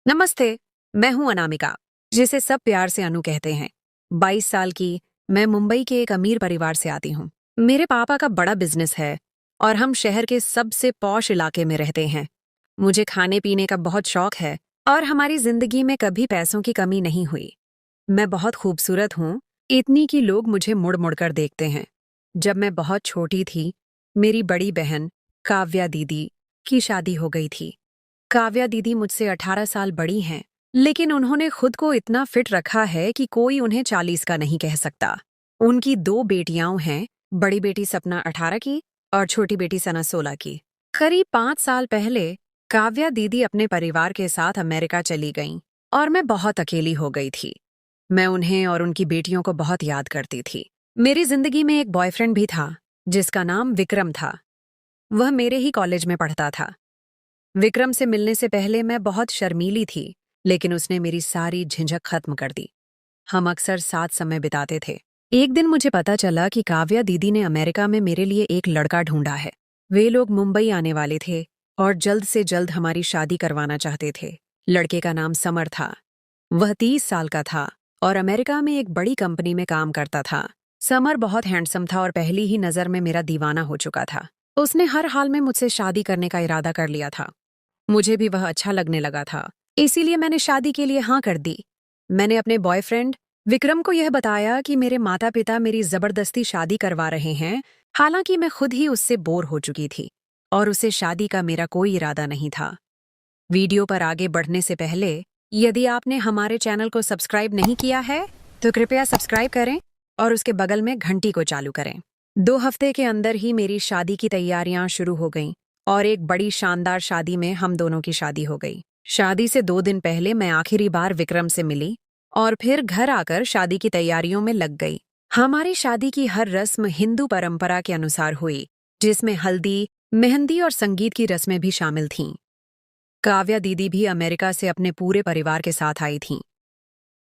नमस्ते। मैं हूं अनामिका, जिसे सब प्यार से अनु कहते हैं। 22 साल की, मैं मुंबई के एक अमीर परिवार से आती हूं। मेरे पापा का बड़ा बिजनेस है और हम शहर के सबसे पॉश इलाके में रहते हैं। मुझे खाने पीने का बहुत शौक है और हमारी जिंदगी में कभी पैसों की कमी नहीं हुई। मैं बहुत खूबसूरत हूं, इतनी कि लोग मुझे मुड़ मुड़ कर देखते हैं। जब मैं बहुत छोटी थी, मेरी बड़ी बहन काव्या दीदी की शादी हो गई थी। काव्या दीदी मुझसे 18 साल बड़ी हैं, लेकिन उन्होंने खुद को इतना फिट रखा है कि कोई उन्हें 40 का नहीं कह सकता। उनकी 2 बेटियां हैं, बड़ी बेटी सपना 18 की और छोटी बेटी सना 16 की। करीब 5 साल पहले काव्या दीदी अपने परिवार के साथ अमेरिका चली गईं और मैं बहुत अकेली हो गई थी। मैं उन्हें और उनकी बेटियों को बहुत याद करती थी। मेरी जिंदगी में एक बॉयफ्रेंड भी था, जिसका नाम विक्रम था। वह मेरे ही कॉलेज में पढ़ता था। विक्रम से मिलने से पहले मैं बहुत शर्मीली थी, लेकिन उसने मेरी सारी झिझक खत्म कर दी। हम अक्सर साथ समय बिताते थे। एक दिन मुझे पता चला कि काव्या दीदी ने अमेरिका में मेरे लिए एक लड़का ढूंढा है। वे लोग मुंबई आने वाले थे और जल्द से जल्द हमारी शादी करवाना चाहते थे। लड़के का नाम समर था। वह 30 साल का था और अमेरिका में एक बड़ी कंपनी में काम करता था। समर बहुत हैंडसम था और पहली ही नजर में मेरा दीवाना हो चुका था। उसने हर हाल में मुझसे शादी करने का इरादा कर लिया था। मुझे भी वह अच्छा लगने लगा था, इसीलिए मैंने शादी के लिए हाँ कर दी। मैंने अपने बॉयफ्रेंड विक्रम को यह बताया कि मेरे माता पिता मेरी जबरदस्ती शादी करवा रहे हैं, हालांकि मैं खुद ही उससे बोर हो चुकी थी और उसे शादी का मेरा कोई इरादा नहीं था। वीडियो पर आगे बढ़ने से पहले, यदि आपने हमारे चैनल को सब्सक्राइब नहीं किया है, तो कृपया सब्सक्राइब करें और उसके बगल में घंटी को चालू करें। 2 हफ्ते के अंदर ही मेरी शादी की तैयारियां शुरू हो गईं और एक बड़ी शानदार शादी में हम दोनों की शादी हो गई। शादी से 2 दिन पहले मैं आखिरी बार विक्रम से मिली और फिर घर आकर शादी की तैयारियों में लग गई। हमारी शादी की हर रस्म हिंदू परंपरा के अनुसार हुई, जिसमें हल्दी, मेहंदी और संगीत की रस्में भी शामिल थीं। काव्या दीदी भी अमेरिका से अपने पूरे परिवार के साथ आई थीं।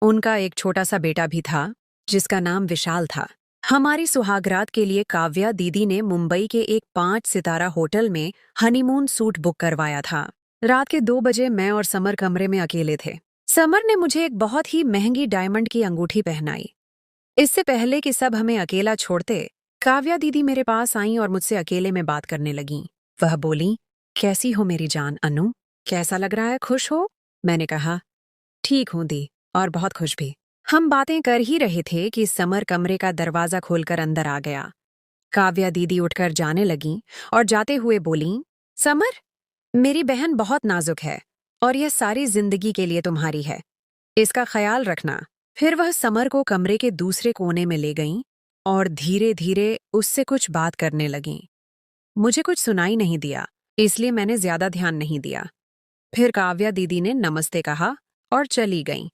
उनका एक छोटा सा बेटा भी था, जिसका नाम विशाल था। हमारी सुहागरात के लिए काव्या दीदी ने मुंबई के एक 5 सितारा होटल में हनीमून सूट बुक करवाया था। रात के 2 बजे मैं और समर कमरे में अकेले थे। समर ने मुझे एक बहुत ही महंगी डायमंड की अंगूठी पहनाई। इससे पहले कि सब हमें अकेला छोड़ते, काव्या दीदी मेरे पास आईं और मुझसे अकेले में बात करने लगीं। वह बोली, कैसी हो मेरी जान अनु? कैसा लग रहा है, खुश हो? मैंने कहा, ठीक हूं दी, और बहुत खुश भी। हम बातें कर ही रहे थे कि समर कमरे का दरवाजा खोलकर अंदर आ गया। काव्या दीदी उठकर जाने लगीं और जाते हुए बोलीं, समर, मेरी बहन बहुत नाजुक है और यह सारी जिंदगी के लिए तुम्हारी है। इसका ख्याल रखना। फिर वह समर को कमरे के दूसरे कोने में ले गईं और धीरे धीरे उससे कुछ बात करने लगीं। मुझे कुछ सुनाई नहीं दिया, इसलिए मैंने ज्यादा ध्यान नहीं दिया। फिर काव्या दीदी ने नमस्ते कहा और चली गईं।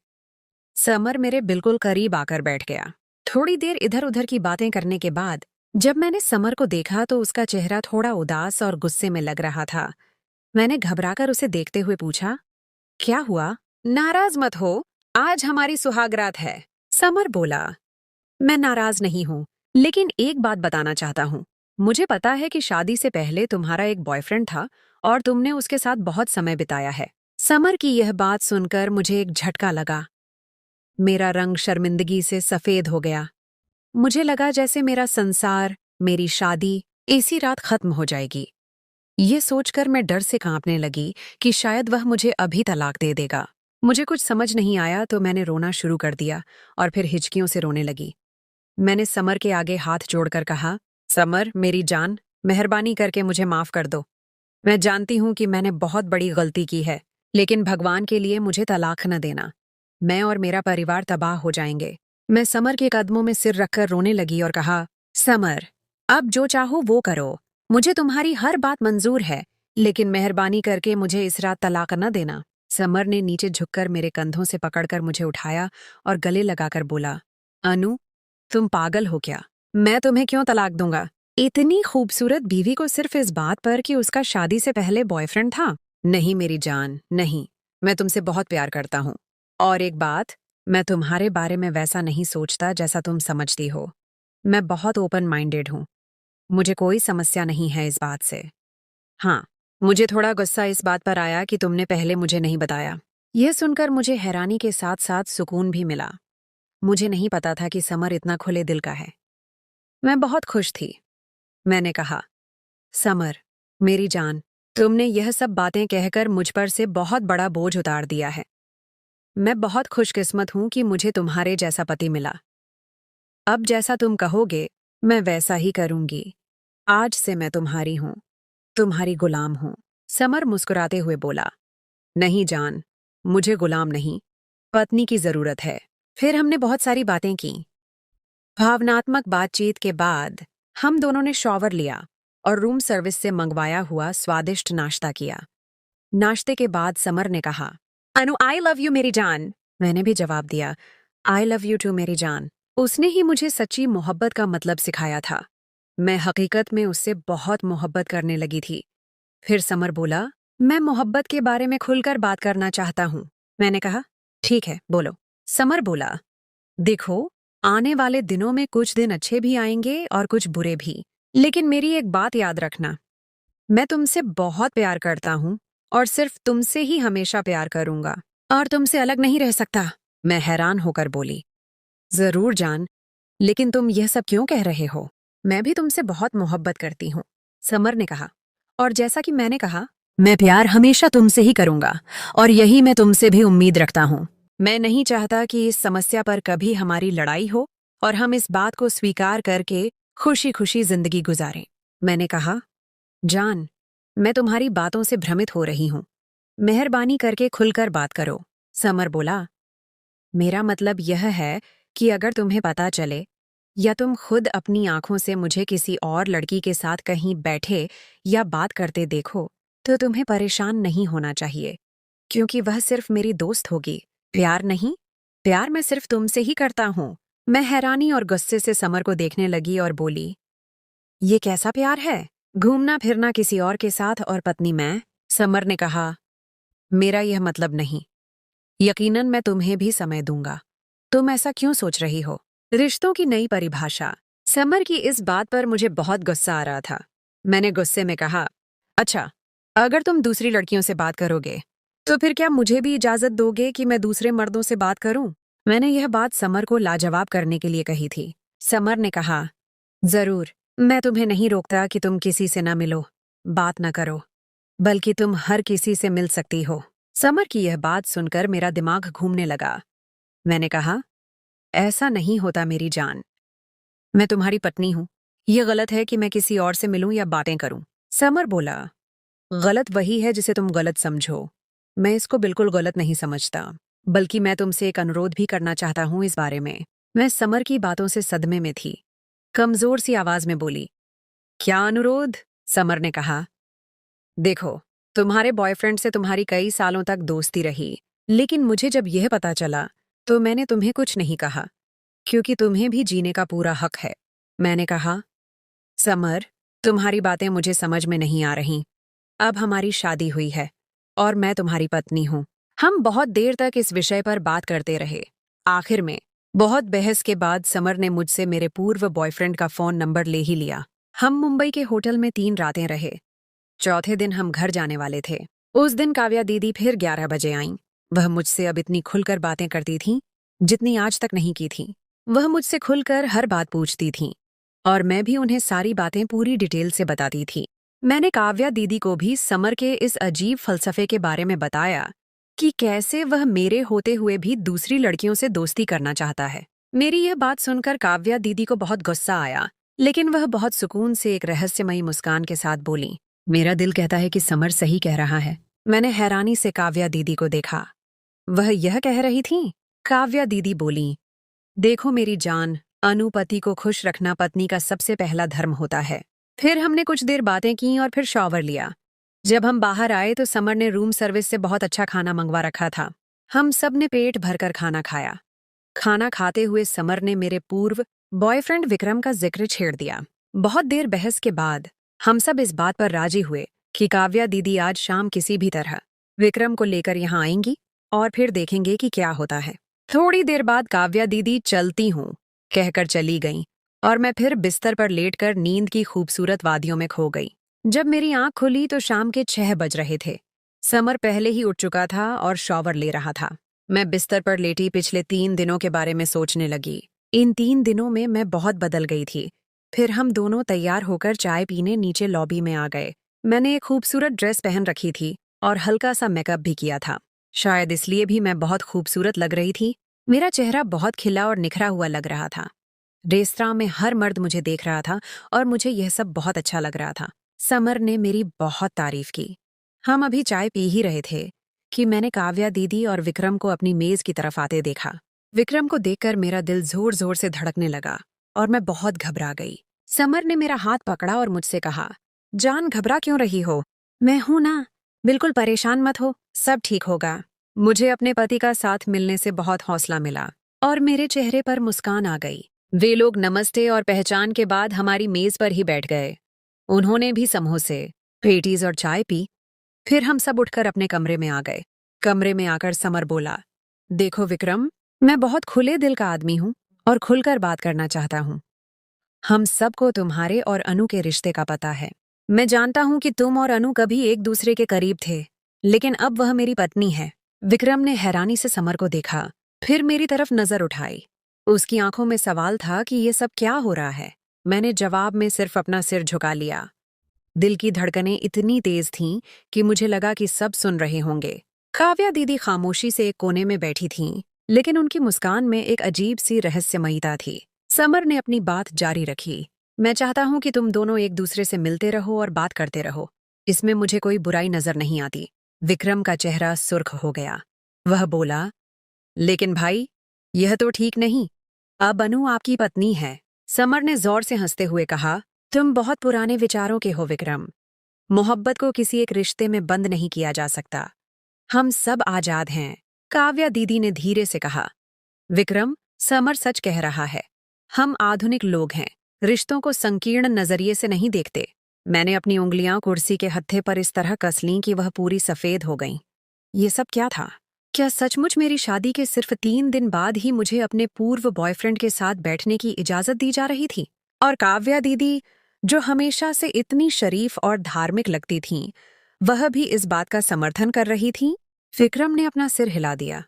समर मेरे बिल्कुल करीब आकर बैठ गया। थोड़ी देर इधर उधर की बातें करने के बाद जब मैंने समर को देखा तो उसका चेहरा थोड़ा उदास और गुस्से में लग रहा था। मैंने घबराकर उसे देखते हुए पूछा, क्या हुआ? नाराज मत हो, आज हमारी सुहागरात है। समर बोला, मैं नाराज नहीं हूँ, लेकिन एक बात बताना चाहता हूँ। मुझे पता है कि शादी से पहले तुम्हारा एक बॉयफ्रेंड था और तुमने उसके साथ बहुत समय बिताया है। समर की यह बात सुनकर मुझे एक झटका लगा। मेरा रंग शर्मिंदगी से सफेद हो गया। मुझे लगा जैसे मेरा संसार, मेरी शादी इसी रात खत्म हो जाएगी। ये सोचकर मैं डर से कांपने लगी कि शायद वह मुझे अभी तलाक दे देगा। मुझे कुछ समझ नहीं आया तो मैंने रोना शुरू कर दिया और फिर हिचकियों से रोने लगी। मैंने समर के आगे हाथ जोड़कर कहा, समर मेरी जान, मेहरबानी करके मुझे माफ कर दो। मैं जानती हूं कि मैंने बहुत बड़ी गलती की है, लेकिन भगवान के लिए मुझे तलाक न देना। मैं और मेरा परिवार तबाह हो जाएंगे। मैं समर के कदमों में सिर रखकर रोने लगी और कहा, समर, अब जो चाहो वो करो। मुझे तुम्हारी हर बात मंजूर है, लेकिन मेहरबानी करके मुझे इस रात तलाक न देना। समर ने नीचे झुककर मेरे कंधों से पकड़कर मुझे उठाया और गले लगाकर बोला, अनु, तुम पागल हो क्या? मैं तुम्हें क्यों तलाक दूंगा? इतनी खूबसूरत बीवी को सिर्फ इस बात पर कि उसका शादी से पहले बॉयफ्रेंड था? नहीं मेरी जान, नहीं। मैं तुमसे बहुत प्यार करता हूँ। और एक बात, मैं तुम्हारे बारे में वैसा नहीं सोचता जैसा तुम समझती हो। मैं बहुत ओपन माइंडेड हूँ। मुझे कोई समस्या नहीं है इस बात से। हाँ, मुझे थोड़ा गुस्सा इस बात पर आया कि तुमने पहले मुझे नहीं बताया। यह सुनकर मुझे हैरानी के साथ साथ सुकून भी मिला। मुझे नहीं पता था कि समर इतना खुले दिल का है। मैं बहुत खुश थी। मैंने कहा, समर, मेरी जान, तुमने यह सब बातें कहकर मुझ पर से बहुत बड़ा बोझ उतार दिया है। मैं बहुत खुशकिस्मत हूं कि मुझे तुम्हारे जैसा पति मिला। अब जैसा तुम कहोगे, मैं वैसा ही करूंगी। आज से मैं तुम्हारी हूं, तुम्हारी गुलाम हूं। समर मुस्कुराते हुए बोला, नहीं जान, मुझे गुलाम नहीं, पत्नी की जरूरत है। फिर हमने बहुत सारी बातें की। भावनात्मक बातचीत के बाद हम दोनों ने शॉवर लिया और रूम सर्विस से मंगवाया हुआ स्वादिष्ट नाश्ता किया। नाश्ते के बाद समर ने कहा, अनु, आई लव यू मेरी जान। मैंने भी जवाब दिया, आई लव यू टू मेरी जान। उसने ही मुझे सच्ची मोहब्बत का मतलब सिखाया था। मैं हकीकत में उससे बहुत मोहब्बत करने लगी थी। फिर समर बोला, मैं मोहब्बत के बारे में खुलकर बात करना चाहता हूँ। मैंने कहा, ठीक है, बोलो। समर बोला, देखो, आने वाले दिनों में कुछ दिन अच्छे भी आएंगे और कुछ बुरे भी, लेकिन मेरी एक बात याद रखना, मैं तुमसे बहुत प्यार करता हूँ और सिर्फ तुमसे ही हमेशा प्यार करूंगा और तुमसे अलग नहीं रह सकता। मैं हैरान होकर बोली, जरूर जान, लेकिन तुम यह सब क्यों कह रहे हो? मैं भी तुमसे बहुत मोहब्बत करती हूँ, समर ने कहा। और जैसा कि मैंने कहा, मैं प्यार हमेशा तुमसे ही करूंगा और यही मैं तुमसे भी उम्मीद रखता हूँ। मैं नहीं चाहता कि इस समस्या पर कभी हमारी लड़ाई हो और हम इस बात को स्वीकार करके खुशी खुशी जिंदगी गुजारें। मैंने कहा, जान, मैं तुम्हारी बातों से भ्रमित हो रही हूँ। मेहरबानी करके खुलकर बात करो। समर बोला, मेरा मतलब यह है कि अगर तुम्हें पता चले या तुम खुद अपनी आंखों से मुझे किसी और लड़की के साथ कहीं बैठे या बात करते देखो, तो तुम्हें परेशान नहीं होना चाहिए, क्योंकि वह सिर्फ मेरी दोस्त होगी, प्यार नहीं। प्यार मैं सिर्फ तुमसे ही करता हूँ। मैं हैरानी और गुस्से से समर को देखने लगी और बोली, ये कैसा प्यार है? घूमना फिरना किसी और के साथ और पत्नी मैं? समर ने कहा, मेरा यह मतलब नहीं। यकीनन मैं तुम्हें भी समय दूंगा। तुम ऐसा क्यों सोच रही हो? रिश्तों की नई परिभाषा। समर की इस बात पर मुझे बहुत गुस्सा आ रहा था। मैंने गुस्से में कहा, अच्छा, अगर तुम दूसरी लड़कियों से बात करोगे, तो फिर क्या मुझे भी इजाजत दोगे कि मैं दूसरे मर्दों से बात करूं? मैंने यह बात समर को लाजवाब करने के लिए कही थी। समर ने कहा, जरूर, मैं तुम्हें नहीं रोकता कि तुम किसी से न मिलो, बात न करो, बल्कि तुम हर किसी से मिल सकती हो। समर की यह बात सुनकर मेरा दिमाग घूमने लगा। मैंने कहा, ऐसा नहीं होता मेरी जान। मैं तुम्हारी पत्नी हूं। यह गलत है कि मैं किसी और से मिलूं या बातें करूं। समर बोला, गलत वही है जिसे तुम गलत समझो। मैं इसको बिल्कुल गलत नहीं समझता, बल्कि मैं तुमसे एक अनुरोध भी करना चाहता हूं इस बारे में। मैं समर की बातों से सदमे में थी। कमजोर सी आवाज में बोली, क्या अनुरोध? समर ने कहा, देखो, तुम्हारे बॉयफ्रेंड से तुम्हारी कई सालों तक दोस्ती रही, लेकिन मुझे जब यह पता चला तो मैंने तुम्हें कुछ नहीं कहा, क्योंकि तुम्हें भी जीने का पूरा हक है। मैंने कहा, समर, तुम्हारी बातें मुझे समझ में नहीं आ रही। अब हमारी शादी हुई है और मैं तुम्हारी पत्नी हूं। हम बहुत देर तक इस विषय पर बात करते रहे। आखिर में बहुत बहस के बाद समर ने मुझसे मेरे पूर्व बॉयफ्रेंड का फोन नंबर ले ही लिया। हम मुंबई के होटल में 3 रातें रहे। चौथे दिन हम घर जाने वाले थे। उस दिन काव्या दीदी फिर 11 बजे आईं। वह मुझसे अब इतनी खुलकर बातें करती थीं, जितनी आज तक नहीं की थीं। वह मुझसे खुलकर हर बात पूछती थीं और मैं भी उन्हें सारी बातें पूरी डिटेल से बताती थी। मैंने काव्या दीदी को भी समर के इस अजीब फलसफे के बारे में बताया कि कैसे वह मेरे होते हुए भी दूसरी लड़कियों से दोस्ती करना चाहता है। मेरी यह बात सुनकर काव्या दीदी को बहुत गुस्सा आया, लेकिन वह बहुत सुकून से एक रहस्यमयी मुस्कान के साथ बोली, मेरा दिल कहता है कि समर सही कह रहा है। मैंने हैरानी से काव्या दीदी को देखा। वह यह कह रही थीं? काव्या दीदी बोली, देखो मेरी जान, अनुपति को खुश रखना पत्नी का सबसे पहला धर्म होता है। फिर हमने कुछ देर बातें की और फिर शॉवर लिया। जब हम बाहर आए तो समर ने रूम सर्विस से बहुत अच्छा खाना मंगवा रखा था। हम सब ने पेट भरकर खाना खाया। खाना खाते हुए समर ने मेरे पूर्व बॉयफ्रेंड विक्रम का जिक्र छेड़ दिया। बहुत देर बहस के बाद हम सब इस बात पर राजी हुए कि काव्या दीदी आज शाम किसी भी तरह विक्रम को लेकर यहाँ आएंगी और फिर देखेंगे कि क्या होता है। थोड़ी देर बाद काव्या दीदी चलती हूँ कहकर चली गईं और मैं फिर बिस्तर पर लेटकर नींद की खूबसूरत वादियों में खो गई। जब मेरी आंख खुली तो शाम के 6 बज रहे थे। समर पहले ही उठ चुका था और शॉवर ले रहा था। मैं बिस्तर पर लेटी पिछले 3 दिनों के बारे में सोचने लगी। इन 3 दिनों में मैं बहुत बदल गई थी। फिर हम दोनों तैयार होकर चाय पीने नीचे लॉबी में आ गए। मैंने एक खूबसूरत ड्रेस पहन रखी थी और हल्का सा मेकअप भी किया था। शायद इसलिए भी मैं बहुत खूबसूरत लग रही थी। मेरा चेहरा बहुत खिला और निखरा हुआ लग रहा था। रेस्तरां में हर मर्द मुझे देख रहा था और मुझे यह सब बहुत अच्छा लग रहा था। समर ने मेरी बहुत तारीफ की। हम अभी चाय पी ही रहे थे कि मैंने काव्या दीदी और विक्रम को अपनी मेज की तरफ आते देखा। विक्रम को देखकर मेरा दिल जोर जोर से धड़कने लगा और मैं बहुत घबरा गई। समर ने मेरा हाथ पकड़ा और मुझसे कहा, जान घबरा क्यों रही हो? मैं हूं ना, बिल्कुल परेशान मत हो, सब ठीक होगा। मुझे अपने पति का साथ मिलने से बहुत हौसला मिला और मेरे चेहरे पर मुस्कान आ गई। वे लोग नमस्ते और पहचान के बाद हमारी मेज पर ही बैठ गए। उन्होंने भी समोसे, पेटीज और चाय पी। फिर हम सब उठकर अपने कमरे में आ गए। कमरे में आकर समर बोला, देखो विक्रम, मैं बहुत खुले दिल का आदमी हूं और खुलकर बात करना चाहता हूं। हम सबको तुम्हारे और अनु के रिश्ते का पता है। मैं जानता हूं कि तुम और अनु कभी एक दूसरे के करीब थे, लेकिन अब वह मेरी पत्नी है। विक्रम ने हैरानी से समर को देखा, फिर मेरी तरफ नजर उठाई। उसकी आंखों में सवाल था कि ये सब क्या हो रहा है। मैंने जवाब में सिर्फ अपना सिर झुका लिया। दिल की धड़कनें इतनी तेज थीं कि मुझे लगा कि सब सुन रहे होंगे। काव्या दीदी खामोशी से एक कोने में बैठी थीं, लेकिन उनकी मुस्कान में एक अजीब सी रहस्यमयता थी। समर ने अपनी बात जारी रखी, मैं चाहता हूं कि तुम दोनों एक दूसरे से मिलते रहो और बात करते रहो। इसमें मुझे कोई बुराई नजर नहीं आती। विक्रम का चेहरा सुर्ख हो गया। वह बोला, लेकिन भाई, यह तो ठीक नहीं। अब अनु आपकी पत्नी है। समर ने जोर से हंसते हुए कहा, तुम बहुत पुराने विचारों के हो विक्रम। मोहब्बत को किसी एक रिश्ते में बंद नहीं किया जा सकता। हम सब आजाद हैं। काव्या दीदी ने धीरे से कहा, विक्रम, समर सच कह रहा है। हम आधुनिक लोग हैं, रिश्तों को संकीर्ण नजरिए से नहीं देखते। मैंने अपनी उंगलियां कुर्सी के हत्थे पर इस तरह कस लीं कि वह पूरी सफेद हो गईं। ये सब क्या था? क्या सचमुच मेरी शादी के सिर्फ 3 दिन बाद ही मुझे अपने पूर्व बॉयफ्रेंड के साथ बैठने की इजाजत दी जा रही थी? और काव्या दीदी, जो हमेशा से इतनी शरीफ और धार्मिक लगती थीं, वह भी इस बात का समर्थन कर रही थीं? विक्रम ने अपना सिर हिला दिया।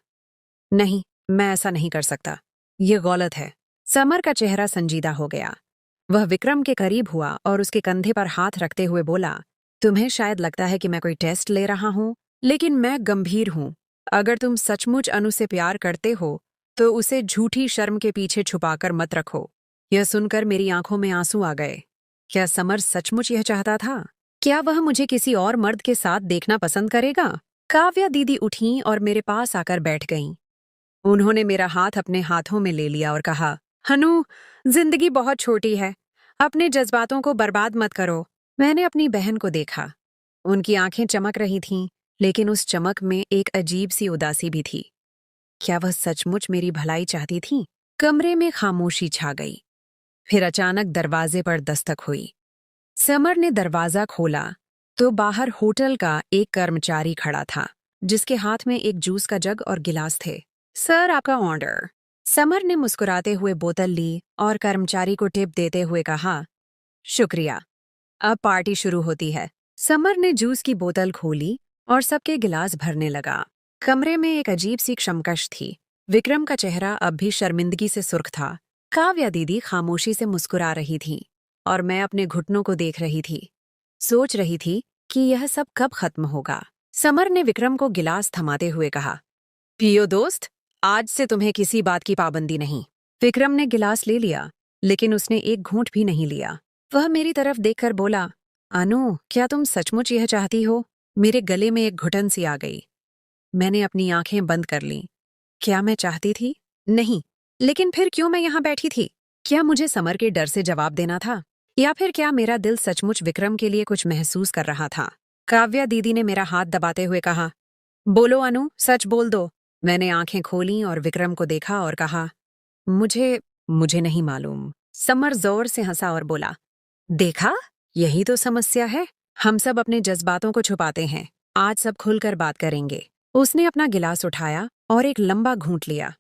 नहीं, मैं ऐसा नहीं कर सकता। ये गलत है। समर का चेहरा संजीदा हो गया। वह विक्रम के करीब हुआ और उसके कंधे पर हाथ रखते हुए बोला, तुम्हें शायद लगता है कि मैं कोई टेस्ट ले रहा हूं, लेकिन मैं गंभीर हूं। अगर तुम सचमुच अनु से प्यार करते हो, तो उसे झूठी शर्म के पीछे छुपाकर मत रखो। यह सुनकर मेरी आंखों में आंसू आ गए। क्या समर सचमुच यह चाहता था? क्या वह मुझे किसी और मर्द के साथ देखना पसंद करेगा? काव्या दीदी उठीं और मेरे पास आकर बैठ गईं। उन्होंने मेरा हाथ अपने हाथों में ले लिया और कहा, हनु, जिंदगी बहुत छोटी है। अपने जज्बातों को बर्बाद मत करो। मैंने अपनी बहन को देखा। उनकी आंखें चमक रही थीं, लेकिन उस चमक में एक अजीब सी उदासी भी थी। क्या वह सचमुच मेरी भलाई चाहती थी? कमरे में खामोशी छा गई। फिर अचानक दरवाजे पर दस्तक हुई। समर ने दरवाजा खोला तो बाहर होटल का एक कर्मचारी खड़ा था, जिसके हाथ में एक जूस का जग और गिलास थे। सर, आपका ऑर्डर। समर ने मुस्कुराते हुए बोतल ली और कर्मचारी को टिप देते हुए कहा, शुक्रिया, अब पार्टी शुरू होती है। समर ने जूस की बोतल खोली और सबके गिलास भरने लगा। कमरे में एक अजीब सी क्षमकश थी। विक्रम का चेहरा अब भी शर्मिंदगी से सुर्ख था। काव्या दीदी खामोशी से मुस्कुरा रही थी और मैं अपने घुटनों को देख रही थी। सोच रही थी कि यह सब कब खत्म होगा। समर ने विक्रम को गिलास थमाते हुए कहा, पियो दोस्त, आज से तुम्हें किसी बात की पाबंदी नहीं। विक्रम ने गिलास ले लिया, लेकिन उसने एक घूंट भी नहीं लिया। वह मेरी तरफ देखकर बोला, अनु, क्या तुम सचमुच यह चाहती हो? मेरे गले में एक घुटन सी आ गई। मैंने अपनी आंखें बंद कर लीं। क्या मैं चाहती थी? नहीं। लेकिन फिर क्यों मैं यहाँ बैठी थी? क्या मुझे समर के डर से जवाब देना था, या फिर क्या मेरा दिल सचमुच विक्रम के लिए कुछ महसूस कर रहा था? काव्या दीदी ने मेरा हाथ दबाते हुए कहा, बोलो अनु, सच बोल दो। मैंने आंखें खोलीं और विक्रम को देखा और कहा, मुझे नहीं मालूम। समर जोर से हंसा और बोला, देखा, यही तो समस्या है। हम सब अपने जज्बातों को छुपाते हैं। आज सब खुलकर बात करेंगे। उसने अपना गिलास उठाया और एक लंबा घूंट लिया।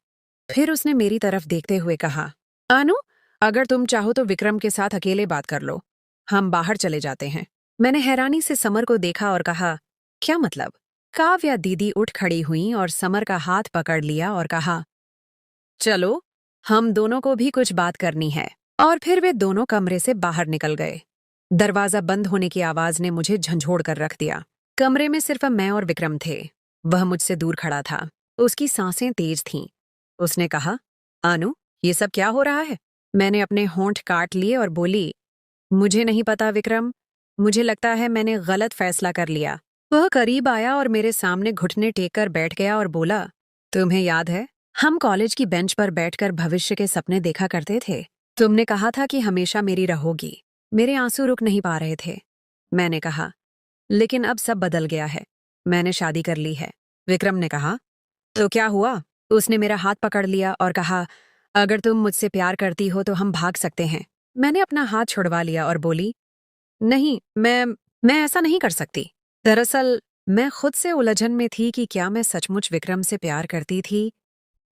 फिर उसने मेरी तरफ देखते हुए कहा, अनु, अगर तुम चाहो तो विक्रम के साथ अकेले बात कर लो। हम बाहर चले जाते हैं। मैंने हैरानी से समर को देखा और कहा, क्या मतलब? काव्या दीदी उठ खड़ी हुईं और समर का हाथ पकड़ लिया और कहा, चलो, हम दोनों को भी कुछ बात करनी है। और फिर वे दोनों कमरे से बाहर निकल गए। दरवाजा बंद होने की आवाज ने मुझे झंझोड़ कर रख दिया। कमरे में सिर्फ मैं और विक्रम थे। वह मुझसे दूर खड़ा था। उसकी सांसें तेज थीं। उसने कहा, अनु, ये सब क्या हो रहा है? मैंने अपने होंठ काट लिए और बोली, मुझे नहीं पता विक्रम, मुझे लगता है मैंने गलत फैसला कर लिया। वह करीब आया और मेरे सामने घुटने टेक कर बैठ गया और बोला, तुम्हें याद है, हम कॉलेज की बेंच पर बैठकर भविष्य के सपने देखा करते थे। तुमने कहा था कि हमेशा मेरी रहोगी। मेरे आंसू रुक नहीं पा रहे थे। मैंने कहा, लेकिन अब सब बदल गया है। मैंने शादी कर ली है। विक्रम ने कहा, तो क्या हुआ? उसने मेरा हाथ पकड़ लिया और कहा, अगर तुम मुझसे प्यार करती हो तो हम भाग सकते हैं। मैंने अपना हाथ छुड़वा लिया और बोली, नहीं, मैं ऐसा नहीं कर सकती। दरअसल मैं खुद से उलझन में थी कि क्या मैं सचमुच विक्रम से प्यार करती थी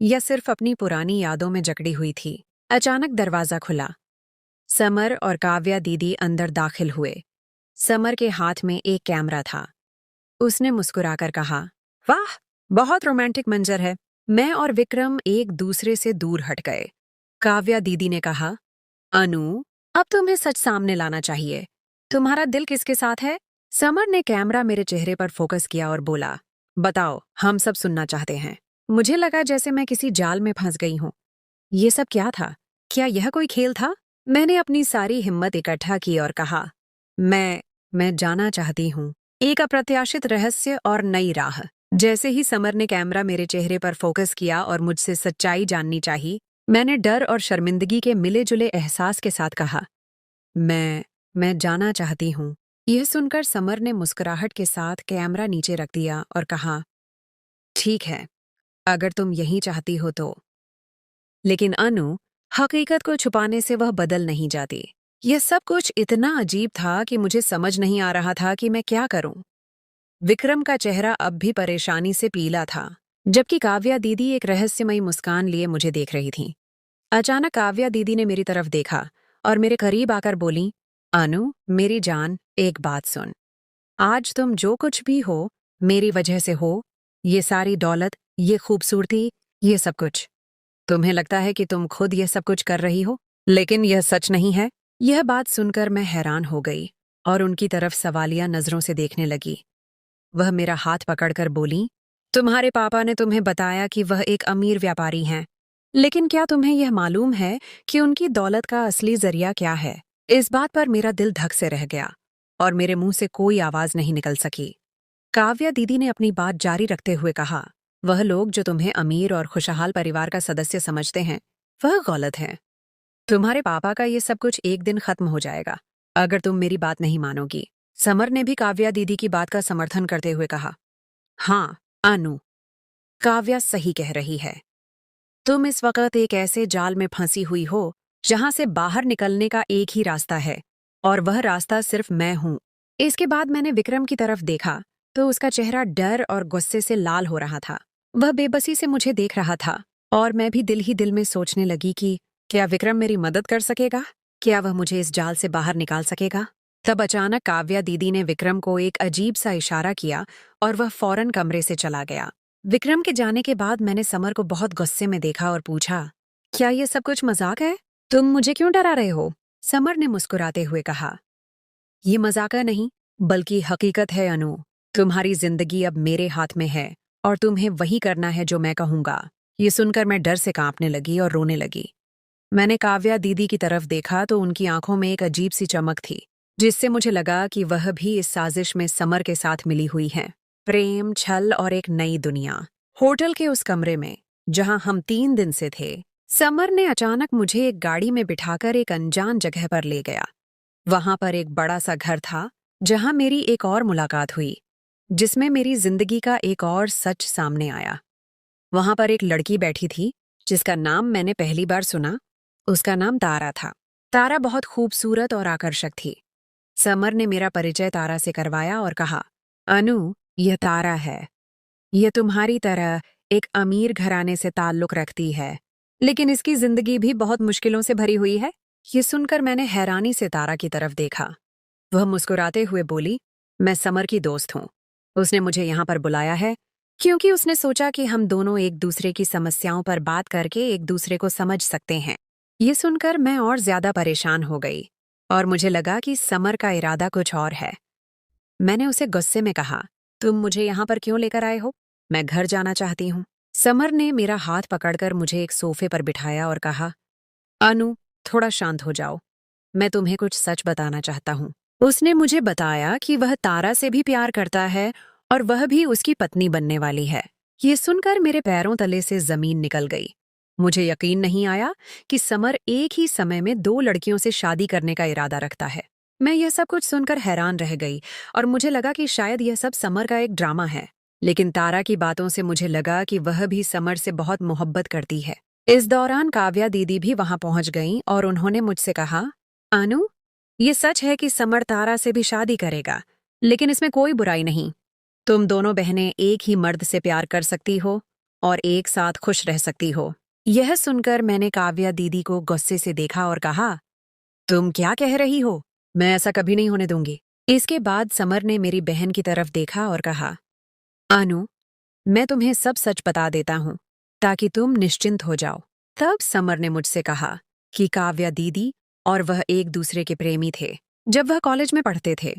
या सिर्फ अपनी पुरानी यादों में जकड़ी हुई थी। अचानक दरवाजा खुला। समर और काव्या दीदी अंदर दाखिल हुए। समर के हाथ में एक कैमरा था। उसने मुस्कुराकर कहा, वाह, बहुत रोमांटिक मंजर है। मैं और विक्रम एक दूसरे से दूर हट गए। काव्या दीदी ने कहा, अनु, अब तुम्हें सच सामने लाना चाहिए। तुम्हारा दिल किसके साथ है? समर ने कैमरा मेरे चेहरे पर फोकस किया और बोला, बताओ, हम सब सुनना चाहते हैं। मुझे लगा जैसे मैं किसी जाल में फंस गई हूं। ये सब क्या था? क्या यह कोई खेल था? मैंने अपनी सारी हिम्मत इकट्ठा की और कहा, मैं जाना चाहती हूँ। एक अप्रत्याशित रहस्य और नई राह। जैसे ही समर ने कैमरा मेरे चेहरे पर फोकस किया और मुझसे सच्चाई जाननी चाहिए, मैंने डर और शर्मिंदगी के मिले जुले एहसास के साथ कहा, मैं जाना चाहती हूँ। यह सुनकर समर ने मुस्कुराहट के साथ कैमरा नीचे रख दिया और कहा, ठीक है, अगर तुम यही चाहती हो तो। लेकिन अनु, हकीकत को छुपाने से वह बदल नहीं जाती। यह सब कुछ इतना अजीब था कि मुझे समझ नहीं आ रहा था कि मैं क्या करूं। विक्रम का चेहरा अब भी परेशानी से पीला था, जबकि काव्या दीदी एक रहस्यमयी मुस्कान लिए मुझे देख रही थी। अचानक काव्या दीदी ने मेरी तरफ देखा और मेरे करीब आकर बोली, अनु, मेरी जान, एक बात सुन। आज तुम जो कुछ भी हो, मेरी वजह से हो। ये सारी दौलत, ये खूबसूरती, ये सब कुछ। तुम्हें लगता है कि तुम खुद यह सब कुछ कर रही हो, लेकिन यह सच नहीं है। यह बात सुनकर मैं हैरान हो गई और उनकी तरफ सवालिया नजरों से देखने लगी। वह मेरा हाथ पकड़कर बोली, तुम्हारे पापा ने तुम्हें बताया कि वह एक अमीर व्यापारी हैं, लेकिन क्या तुम्हें यह मालूम है कि उनकी दौलत का असली जरिया क्या है? इस बात पर मेरा दिल धक से रह गया और मेरे मुंह से कोई आवाज नहीं निकल सकी। काव्या दीदी ने अपनी बात जारी रखते हुए कहा, वह लोग जो तुम्हें अमीर और खुशहाल परिवार का सदस्य समझते हैं, वह गलत है। तुम्हारे पापा का ये सब कुछ एक दिन खत्म हो जाएगा, अगर तुम मेरी बात नहीं मानोगी। समर ने भी काव्या दीदी की बात का समर्थन करते हुए कहा, हाँ, अनु, काव्या सही कह रही है। तुम इस वक्त एक ऐसे जाल में फंसी हुई हो जहां से बाहर निकलने का एक ही रास्ता है, और वह रास्ता सिर्फ मैं हूं। इसके बाद मैंने विक्रम की तरफ देखा तो उसका चेहरा डर और गुस्से से लाल हो रहा था। वह बेबसी से मुझे देख रहा था और मैं भी दिल ही दिल में सोचने लगी कि क्या विक्रम मेरी मदद कर सकेगा? क्या वह मुझे इस जाल से बाहर निकाल सकेगा? तब अचानक काव्या दीदी ने विक्रम को एक अजीब सा इशारा किया और वह फौरन कमरे से चला गया। विक्रम के जाने के बाद मैंने समर को बहुत गुस्से में देखा और पूछा, क्या ये सब कुछ मजाक है? तुम मुझे क्यों डरा रहे हो? समर ने मुस्कुराते हुए कहा, ये मजाक नहीं, बल्कि हकीकत है अनु। तुम्हारी जिंदगी अब मेरे हाथ में है और तुम्हें वही करना है जो मैं कहूंगा। ये सुनकर मैं डर से कांपने लगी और रोने लगी। मैंने काव्या दीदी की तरफ देखा तो उनकी आंखों में एक अजीब सी चमक थी, जिससे मुझे लगा कि वह भी इस साजिश में समर के साथ मिली हुई हैं। प्रेम, छल और एक नई दुनिया। होटल के उस कमरे में जहां हम 3 दिन से थे, समर ने अचानक मुझे एक गाड़ी में बिठाकर एक अनजान जगह पर ले गया। वहां पर एक बड़ा सा घर था जहां मेरी एक और मुलाकात हुई, जिसमें मेरी जिंदगी का एक और सच सामने आया। वहां पर एक लड़की बैठी थी जिसका नाम मैंने पहली बार सुना। उसका नाम तारा था। तारा बहुत खूबसूरत और आकर्षक थी। समर ने मेरा परिचय तारा से करवाया और कहा, अनु, यह तारा है। यह तुम्हारी तरह एक अमीर घराने से ताल्लुक रखती है, लेकिन इसकी जिंदगी भी बहुत मुश्किलों से भरी हुई है। ये सुनकर मैंने हैरानी से तारा की तरफ देखा। वह मुस्कुराते हुए बोली, मैं समर की दोस्त हूँ। उसने मुझे यहाँ पर बुलाया है क्योंकि उसने सोचा कि हम दोनों एक दूसरे की समस्याओं पर बात करके एक दूसरे को समझ सकते हैं। ये सुनकर मैं और ज्यादा परेशान हो गई और मुझे लगा कि समर का इरादा कुछ और है। मैंने उसे गुस्से में कहा, तुम मुझे यहाँ पर क्यों लेकर आए हो? मैं घर जाना चाहती हूँ। समर ने मेरा हाथ पकड़कर मुझे एक सोफे पर बिठाया और कहा, अनु, थोड़ा शांत हो जाओ। मैं तुम्हें कुछ सच बताना चाहता हूँ। उसने मुझे बताया कि वह तारा से भी प्यार करता है और वह भी उसकी पत्नी बनने वाली है। ये सुनकर मेरे पैरों तले से जमीन निकल गई। मुझे यकीन नहीं आया कि समर एक ही समय में दो लड़कियों से शादी करने का इरादा रखता है। मैं यह सब कुछ सुनकर हैरान रह गई और मुझे लगा कि शायद यह सब समर का एक ड्रामा है। लेकिन तारा की बातों से मुझे लगा कि वह भी समर से बहुत मोहब्बत करती है। इस दौरान काव्या दीदी भी वहां पहुंच गईं और उन्होंने मुझसे कहा, अनु, ये सच है कि समर तारा से भी शादी करेगा, लेकिन इसमें कोई बुराई नहीं। तुम दोनों बहनें एक ही मर्द से प्यार कर सकती हो और एक साथ खुश रह सकती हो। यह सुनकर मैंने काव्या दीदी को गुस्से से देखा और कहा, तुम क्या कह रही हो? मैं ऐसा कभी नहीं होने दूंगी। इसके बाद समर ने मेरी बहन की तरफ देखा और कहा, अनु, मैं तुम्हें सब सच बता देता हूँ ताकि तुम निश्चिंत हो जाओ। तब समर ने मुझसे कहा कि काव्या दीदी और वह एक दूसरे के प्रेमी थे जब वह कॉलेज में पढ़ते थे।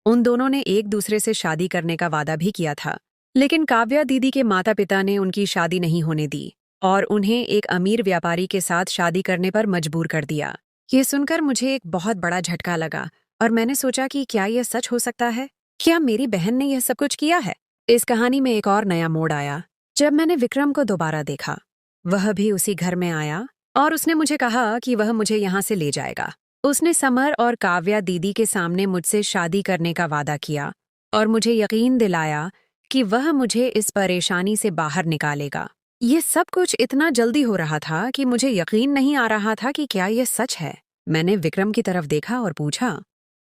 उन दोनों ने एक दूसरे से शादी करने का वादा भी किया था, लेकिन काव्या दीदी के माता पिता ने उनकी शादी नहीं होने दी और उन्हें एक अमीर व्यापारी के साथ शादी करने पर मजबूर कर दिया। ये सुनकर मुझे एक बहुत बड़ा झटका लगा और मैंने सोचा कि क्या यह सच हो सकता है? क्या मेरी बहन ने यह सब कुछ किया है? इस कहानी में एक और नया मोड़ आया जब मैंने विक्रम को दोबारा देखा। वह भी उसी घर में आया और उसने मुझे कहा कि वह मुझे यहाँ से ले जाएगा। उसने समर और काव्या दीदी के सामने मुझसे शादी करने का वादा किया और मुझे यकीन दिलाया कि वह मुझे इस परेशानी से बाहर निकालेगा। ये सब कुछ इतना जल्दी हो रहा था कि मुझे यकीन नहीं आ रहा था कि क्या यह सच है। मैंने विक्रम की तरफ देखा और पूछा,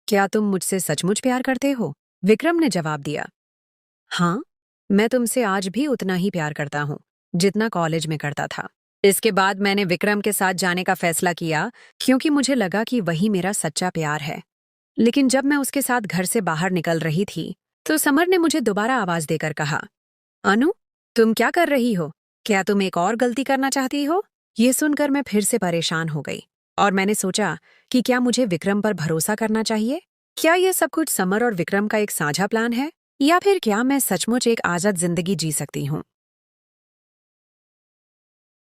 क्या तुम मुझसे सचमुच प्यार करते हो? विक्रम ने जवाब दिया, हाँ, मैं तुमसे आज भी उतना ही प्यार करता हूँ जितना कॉलेज में करता था। इसके बाद मैंने विक्रम के साथ जाने का फैसला किया क्योंकि मुझे लगा कि वही मेरा सच्चा प्यार है। लेकिन जब मैं उसके साथ घर से बाहर निकल रही थी तो समर ने मुझे दोबारा आवाज देकर कहा, अनु, तुम क्या कर रही हो? क्या तुम एक और गलती करना चाहती हो? ये सुनकर मैं फिर से परेशान हो गई और मैंने सोचा कि क्या मुझे विक्रम पर भरोसा करना चाहिए? क्या यह सब कुछ समर और विक्रम का एक साझा प्लान है या फिर क्या मैं सचमुच एक आजाद जिंदगी जी सकती हूँ?